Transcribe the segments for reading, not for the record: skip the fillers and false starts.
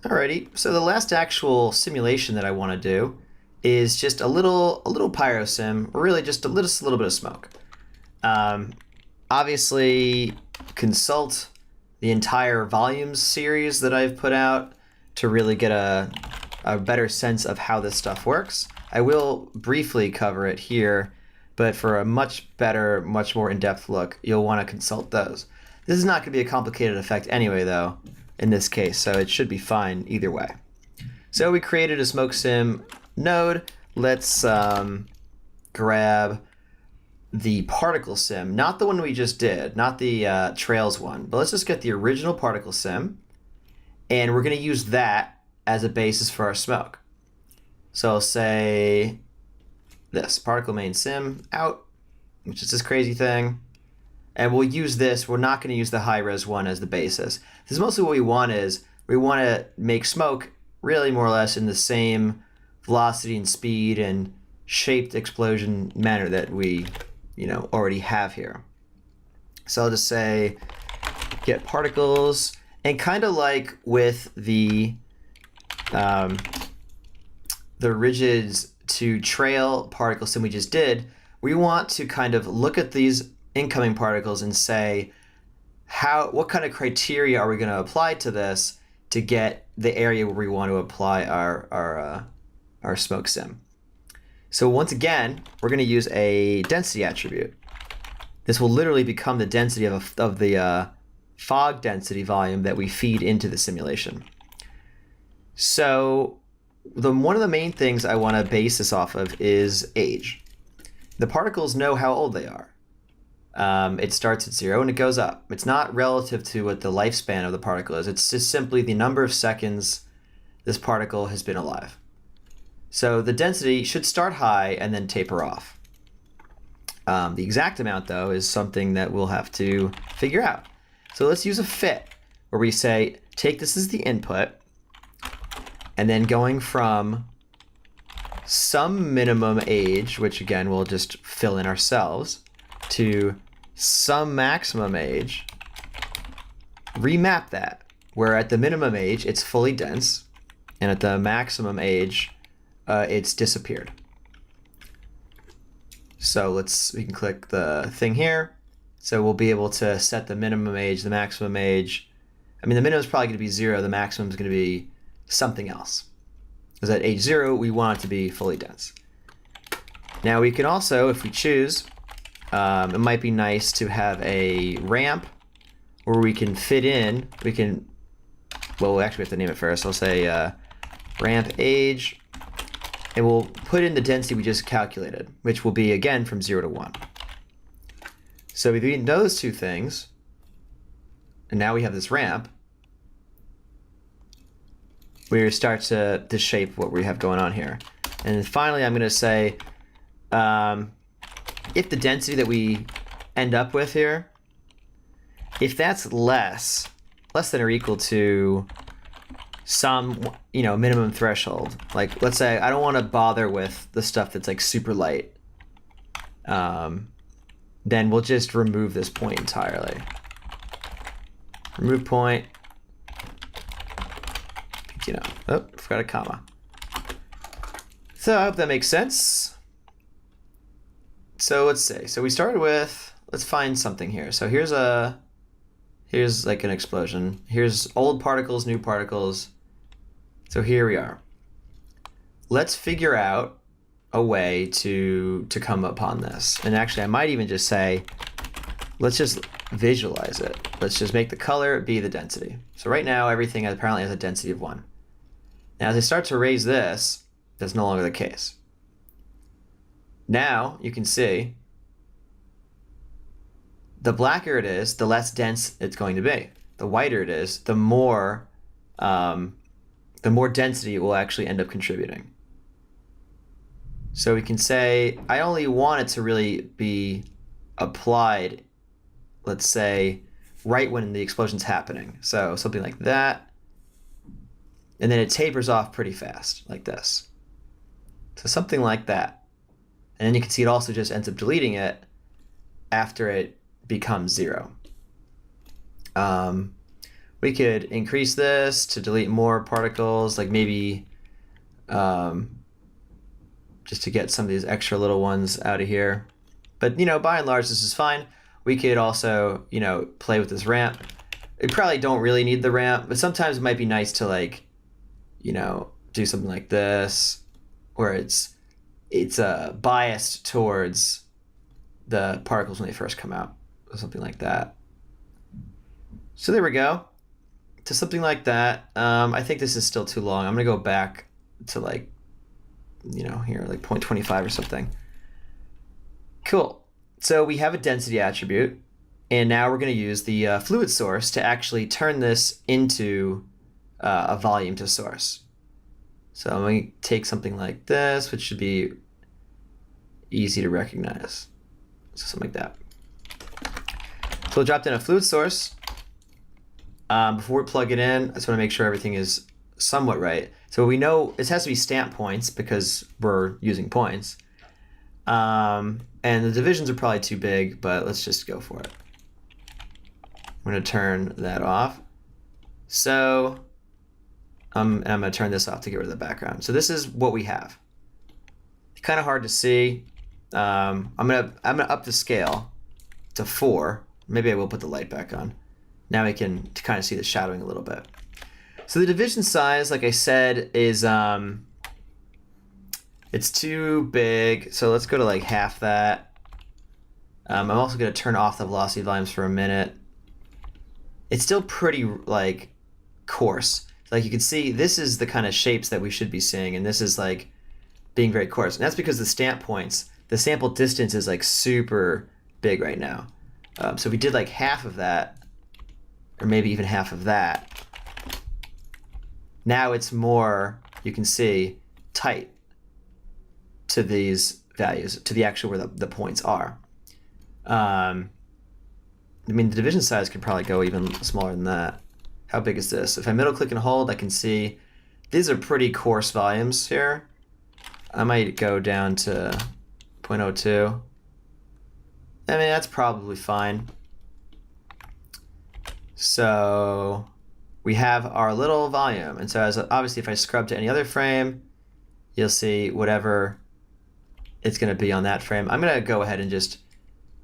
Alrighty, so the last actual simulation that I want to do is just a little pyrosim, or really just a little bit of smoke. Um, Obviously, consult the entire volumes series that I've put out to really get a better sense of how this stuff works. I will briefly cover it here, but for a much better, much more in-depth look, you'll want to consult those. This is not going to be a complicated effect anyway, though, in this case, so it should be fine either way. So we created a smoke sim node. Let's grab the particle sim, not the one we just did, not the trails one, but let's just get the original particle sim, and we're going to use that as a basis for our smoke. So I'll say this particle main sim out, which is this crazy thing, and we'll use this. We're not going to use the high res one as the basis. This is mostly what we want to make smoke really more or less in the same velocity and speed and shaped explosion manner that we already have here. So I'll just say get particles, and kind of like with the rigids to trail particle sim we just did, we want to kind of look at these incoming particles and say what kind of criteria are we going to apply to this to get the area where we want to apply our smoke sim. So once again, we're going to use a density attribute. This will literally become the density of the fog density volume that we feed into the simulation. So one of the main things I want to base this off of is age. The particles know how old they are. It starts at 0 and it goes up. It's not relative to what the lifespan of the particle is. It's just simply the number of seconds this particle has been alive. So the density should start high and then taper off. The exact amount, though, is something that we'll have to figure out. So let's use a fit, where we say, take this as the input, and then going from some minimum age, which again we'll just fill in ourselves, to some maximum age, remap that, where at the minimum age it's fully dense, and at the maximum age it's disappeared. So we can click the thing here. So we'll be able to set the minimum age, the maximum age. I mean, the minimum is probably going to be 0. The maximum is going to be something else. Because at age 0, we want it to be fully dense. Now we can also, if we choose, it might be nice to have a ramp where we can fit in. Well, actually we have to name it first. I'll say ramp age. And we'll put in the density we just calculated, which will be, again, from 0 to 1. So between those two things, and now we have this ramp, we start to shape what we have going on here. And then finally, I'm going to say, if the density that we end up with here, if that's less than or equal to some minimum threshold, like let's say I don't want to bother with the stuff that's like super light, then we'll just remove this point entirely. Remove point, forgot a comma. So I hope that makes sense. So let's see, so we started with, let's find something here. So here's like an explosion. Here's old particles, new particles. So here we are. Let's figure out a way to come upon this. And actually, I might even just say, let's just visualize it. Let's just make the color be the density. So right now, everything apparently has a density of 1. Now, as I start to raise this, that's no longer the case. Now, you can see, the blacker it is, the less dense it's going to be. The whiter it is, the more density it will actually end up contributing. So we can say, I only want it to really be applied, let's say, right when the explosion's happening. So something like that. And then it tapers off pretty fast, like this. So something like that. And then you can see it also just ends up deleting it after it becomes 0. We could increase this to delete more particles, like maybe just to get some of these extra little ones out of here. But, by and large, this is fine. We could also, play with this ramp. We probably don't really need the ramp, but sometimes it might be nice to, like, do something like this, where it's biased towards the particles when they first come out, or something like that. So there we go, to something like that. I think this is still too long. I'm gonna go back to like, here, like 0.25 or something. Cool. So we have a density attribute, and now we're going to use the fluid source to actually turn this into a volume to source. So I'm going to take something like this, which should be easy to recognize. So something like that. So we'll drop down a fluid source. Before we plug it in, I just want to make sure everything is somewhat right. So we know this has to be stamp points because we're using points. And the divisions are probably too big, but let's just go for it. I'm going to turn that off. So I'm going to turn this off to get rid of the background. So this is what we have. Kind of hard to see. I'm gonna up the scale to 4. Maybe I will put the light back on. Now we can kind of see the shadowing a little bit. So the division size, like I said, is it's too big. So let's go to like half that. I'm also going to turn off the velocity volumes for a minute. It's still pretty like coarse. Like you can see, this is the kind of shapes that we should be seeing, and this is like being very coarse. And that's because the stamp points, the sample distance is like super big right now. So if we did like half of that, or maybe even half of that, now it's more, you can see, tight to these values, to the actual where the points are. I mean, the division size could probably go even smaller than that. How big is this? If I middle click and hold, I can see these are pretty coarse volumes here. I might go down to 0.02. I mean, that's probably fine. So we have our little volume. And so as obviously if I scrub to any other frame, you'll see whatever it's going to be on that frame. I'm going to go ahead and just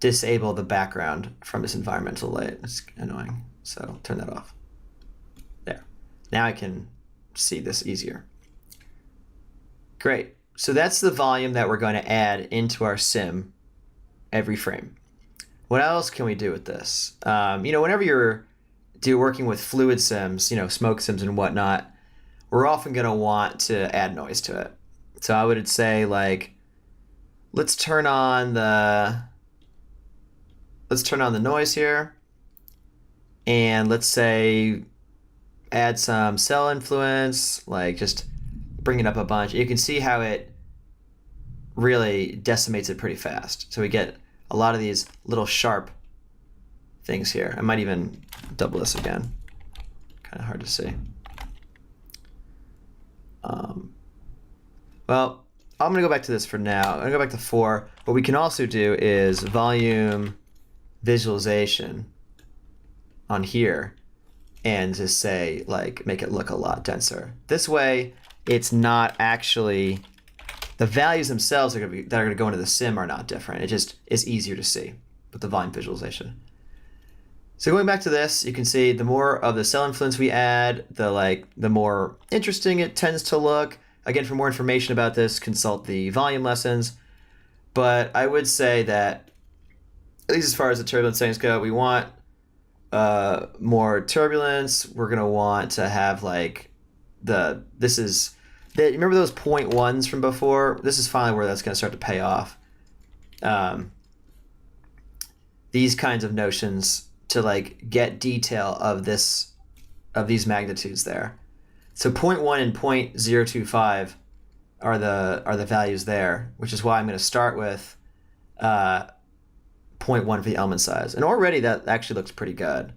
disable the background from this environmental light. It's annoying. So turn that off. There. Now I can see this easier. Great. So that's the volume that we're going to add into our sim every frame. What else can we do with this? Whenever you're working with fluid sims, smoke sims and whatnot, we're often going to want to add noise to it. So I would say, like, let's turn on the noise here, and let's say add some cell influence, like just bring it up a bunch. You can see how it really decimates it pretty fast. So we get a lot of these little sharp things here. I might even double this again. Kind of hard to see. Well, I'm going to go back to this for now. I'm going to go back to 4. What we can also do is volume visualization on here and just say, like, make it look a lot denser. This way, it's not actually, the values themselves that are going to go into the sim are not different. It just is easier to see with the volume visualization. So going back to this, you can see the more of the cell influence we add, the more interesting it tends to look. Again, for more information about this, consult the volume lessons. But I would say that, at least as far as the turbulence settings go, we want more turbulence. We're going to want to have like remember those 0.1s from before? This is finally where that's going to start to pay off. These kinds of notions to like get detail of these magnitudes there. So 0.1 and 0.025 are the values there, which is why I'm going to start with 0.1 for the element size. And already that actually looks pretty good.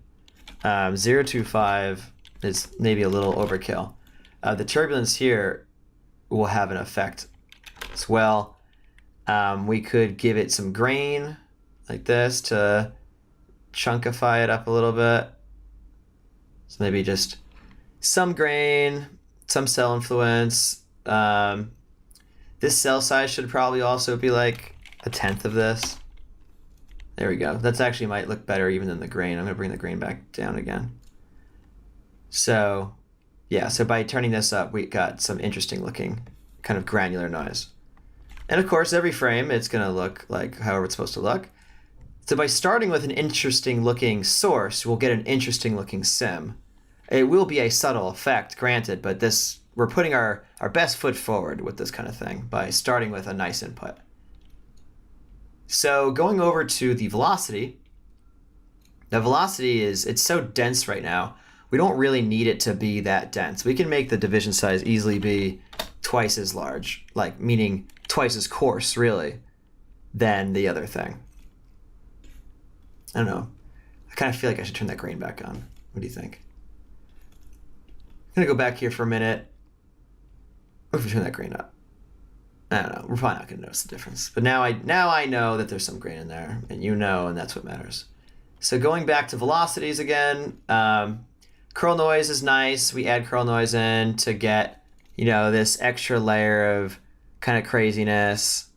0.25 is maybe a little overkill. The turbulence here will have an effect as well. We could give it some grain like this to chunkify it up a little bit. So maybe just some grain, some cell influence. This cell size should probably also be like 1/10 of this. There we go. That's actually might look better even than the grain. I'm going to bring the grain back down again. So yeah, so by turning this up, we got some interesting looking kind of granular noise. And of course, every frame, it's going to look like however it's supposed to look. So by starting with an interesting looking source, we'll get an interesting looking sim. It will be a subtle effect, granted, but we're putting our best foot forward with this kind of thing by starting with a nice input. So going over to the velocity, it's so dense right now, we don't really need it to be that dense. We can make the division size easily be twice as large, like meaning twice as coarse, really, than the other thing. I don't know. I kind of feel like I should turn that grain back on. What do you think? I'm going to go back here for a minute. What if we turn that grain up? I don't know. We're probably not going to notice the difference. But now I know that there's some grain in there, and you know, and that's what matters. So going back to velocities again, curl noise is nice. We add curl noise in to get, this extra layer of kind of craziness.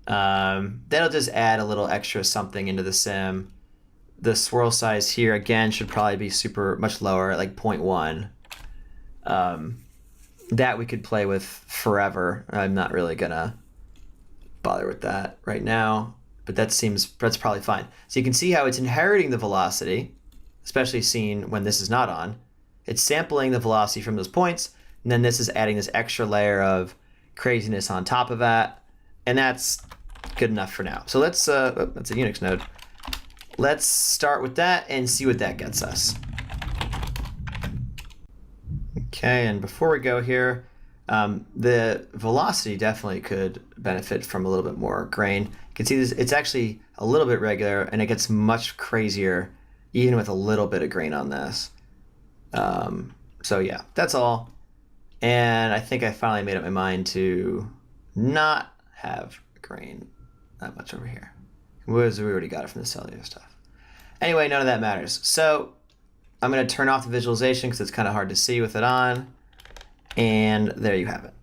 That'll just add a little extra something into the sim. The swirl size here, again, should probably be much lower, like 0.1. That we could play with forever. I'm not really gonna bother with that right now, but that's probably fine. So you can see how it's inheriting the velocity, especially seen when this is not on. It's sampling the velocity from those points, and then this is adding this extra layer of craziness on top of that, and that's good enough for now. So let's, that's a Unix node. Let's start with that and see what that gets us. Okay, and before we go here, the velocity definitely could benefit from a little bit more grain. You can see this, it's actually a little bit regular, and it gets much crazier even with a little bit of grain on this. So yeah, that's all. And I think I finally made up my mind to not have grain that much over here. We already got it from the cellular stuff. Anyway, none of that matters. So I'm going to turn off the visualization because it's kind of hard to see with it on. And there you have it.